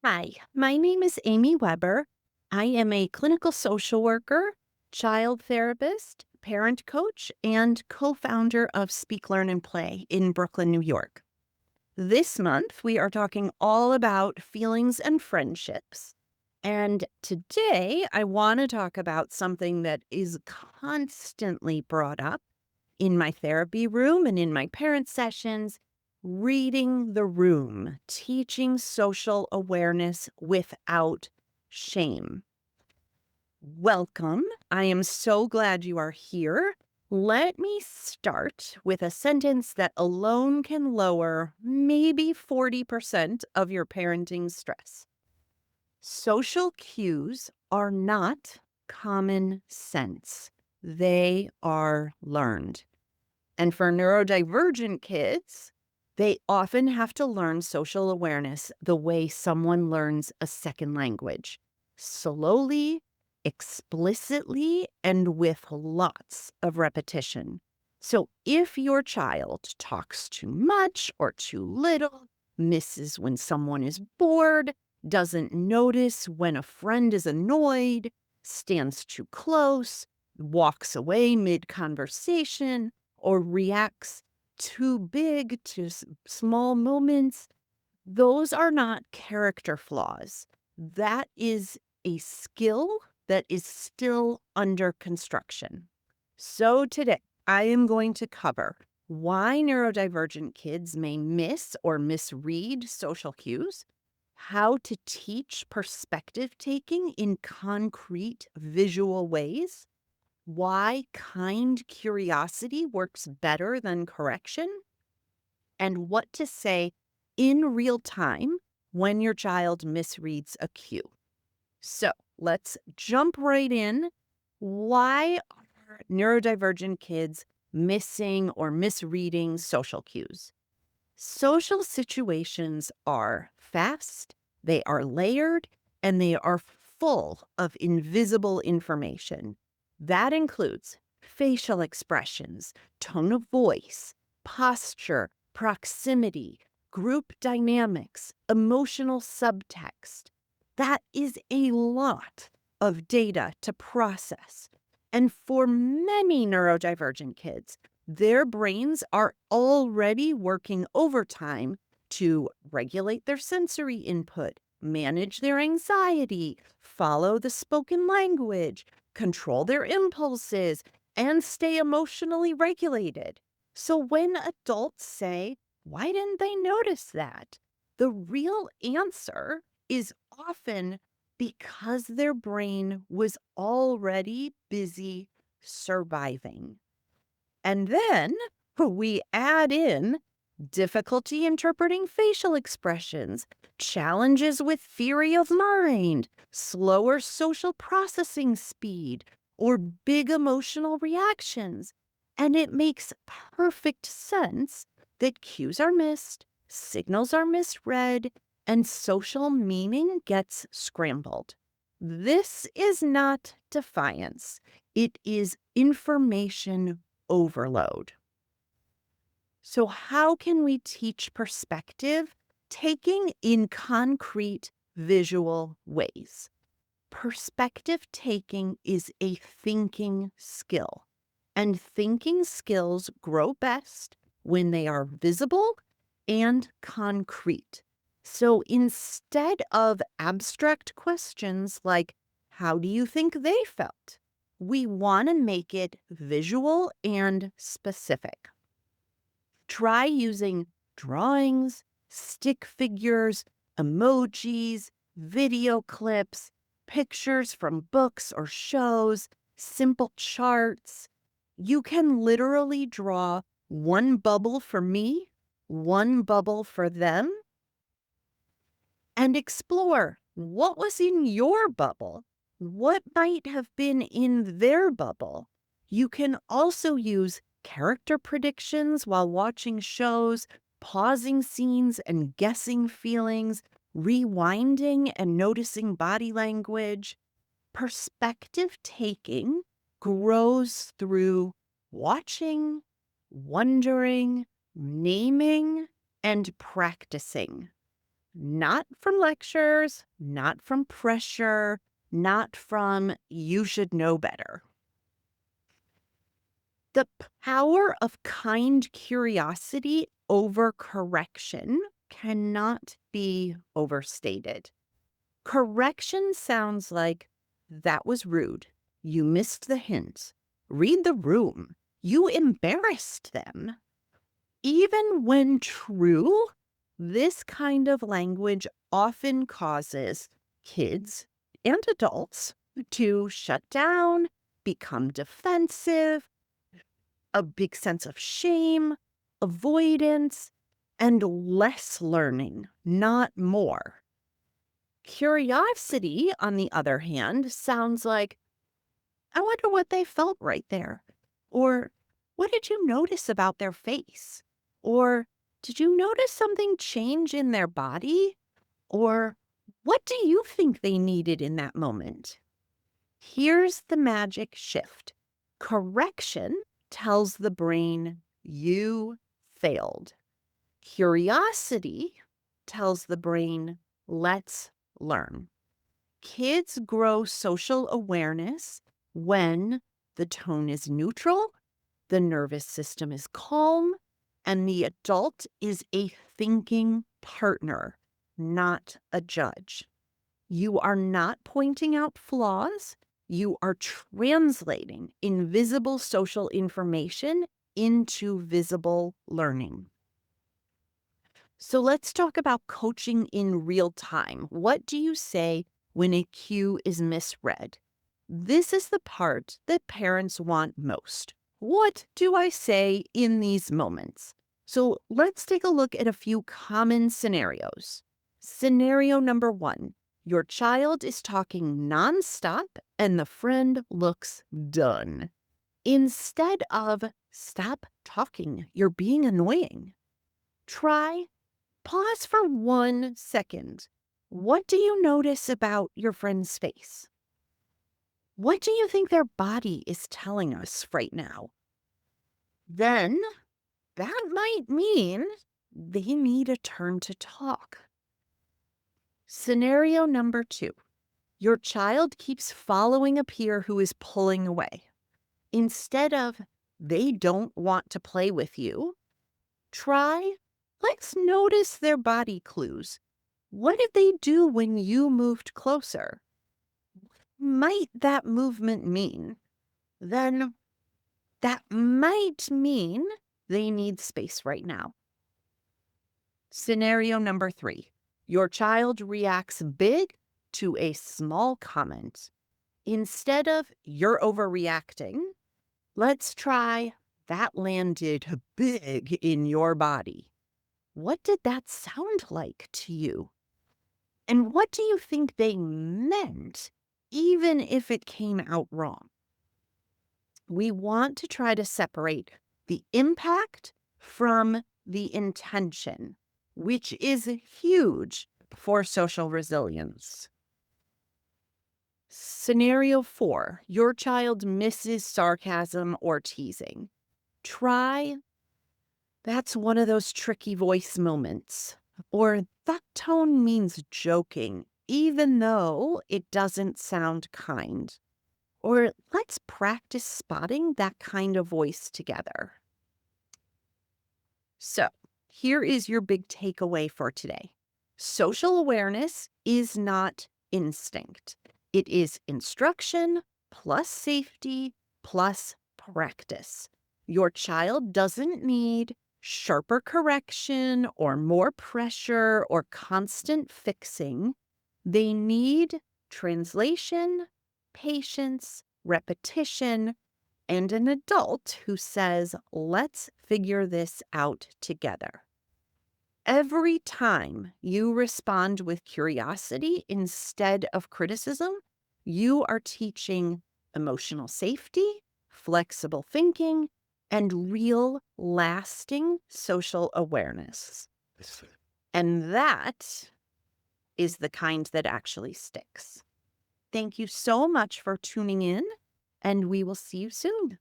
Hi, my name is Amy Weber. I am a clinical social worker, child therapist, parent coach, and co founder of Speak, Learn, and Play in Brooklyn, New York. This month, we are talking all about feelings and friendships. And today, I want to talk about something that is constantly brought up in my therapy room and in my parent sessions, reading the room, teaching social awareness without shame. Welcome. I am so glad you are here. Let me start with a sentence that alone can lower maybe 40% of your parenting stress. Social cues are not common sense, they are learned. And for neurodivergent kids, they often have to learn social awareness the way someone learns a second language, slowly, explicitly, and with lots of repetition. So if your child talks too much or too little, misses when someone is bored, doesn't notice when a friend is annoyed, stands too close, walks away mid conversation, or reacts too big to small moments, those are not character flaws. That is a skill that is still under construction. So today, I am going to cover why neurodivergent kids may miss or misread social cues, how to teach perspective taking in concrete visual ways, why kind curiosity works better than correction, and what to say in real time when your child misreads a cue. So let's jump right in. Why are neurodivergent kids missing or misreading social cues? Social situations are fast, they are layered, and they are full of invisible information. That includes facial expressions, tone of voice, posture, proximity, group dynamics, emotional subtext. That is a lot of data to process. And for many neurodivergent kids, their brains are already working overtime to regulate their sensory input, manage their anxiety, follow the spoken language, control their impulses, and stay emotionally regulated. So when adults say, "Why didn't they notice that?" the real answer is often because their brain was already busy surviving. And then we add in difficulty interpreting facial expressions, challenges with theory of mind, slower social processing speed, or big emotional reactions. And it makes perfect sense that cues are missed, signals are misread, and social meaning gets scrambled. This is not defiance, it is information overload. So, how can we teach perspective taking in concrete visual ways? Perspective taking is a thinking skill, and thinking skills grow best when they are visible and concrete. So, instead of abstract questions like, "How do you think they felt?" we want to make it visual and specific. Try using drawings, stick figures, emojis, video clips, pictures from books or shows, simple charts. You can literally draw one bubble for me, one bubble for them, and explore what was in your bubble. What might have been in their bubble? You can also use character predictions while watching shows, pausing scenes and guessing feelings, rewinding and noticing body language. Perspective taking grows through watching, wondering, naming, and practicing. not from lectures, not from pressure, not from you should know better. The power of kind curiosity over correction cannot be overstated. Correction sounds like, that was rude. You missed the hint. Read the room. You embarrassed them. Even when true, this kind of language often causes kids and adults to shut down, become defensive, a big sense of shame, avoidance, and less learning, not more. Curiosity, on the other hand, sounds like, I wonder what they felt right there. Or, what did you notice about their face? Or, did you notice something change in their body? Or, what do you think they needed in that moment? Here's the magic shift. Correction tells the brain you failed. Curiosity tells the brain, let's learn. Kids grow social awareness when the tone is neutral, the nervous system is calm, and the adult is a thinking partner, not a judge. You are not pointing out flaws. You are translating invisible social information into visible learning. So let's talk about coaching in real time. What do you say when a cue is misread? This is the part that parents want most. What do I say in these moments? So let's take a look at a few common scenarios. Scenario number 1. Your child is talking nonstop and the friend looks done. Instead of, stop talking, you're being annoying, try, pause for 1 second. What do you notice about your friend's face? What do you think their body is telling us right now? Then that might mean they need a turn to talk. Scenario number 2. Your child keeps following a peer who is pulling away. Instead of, they don't want to play with you, try, let's notice their body clues. What did they do when you moved closer? What might that movement mean? Then that might mean they need space right now. Scenario number 3. Your child reacts big to a small comment. Instead of, you're overreacting, let's try, that landed big in your body. What did that sound like to you? And what do you think they meant, even if it came out wrong? We want to try to separate the impact from the intention, which is huge for social resilience. Scenario 4. Your child misses sarcasm or teasing. Try, that's one of those tricky voice moments. Or, that tone means joking, even though it doesn't sound kind. Or, let's practice spotting that kind of voice together. So, here is your big takeaway for today. Social awareness is not instinct. It is instruction plus safety plus practice. Your child doesn't need sharper correction or more pressure or constant fixing. They need translation, patience, repetition, and an adult who says, let's figure this out together. Every time you respond with curiosity instead of criticism, you are teaching emotional safety, flexible thinking, and real, lasting social awareness. And that is the kind that actually sticks. Thank you so much for tuning in, and we will see you soon.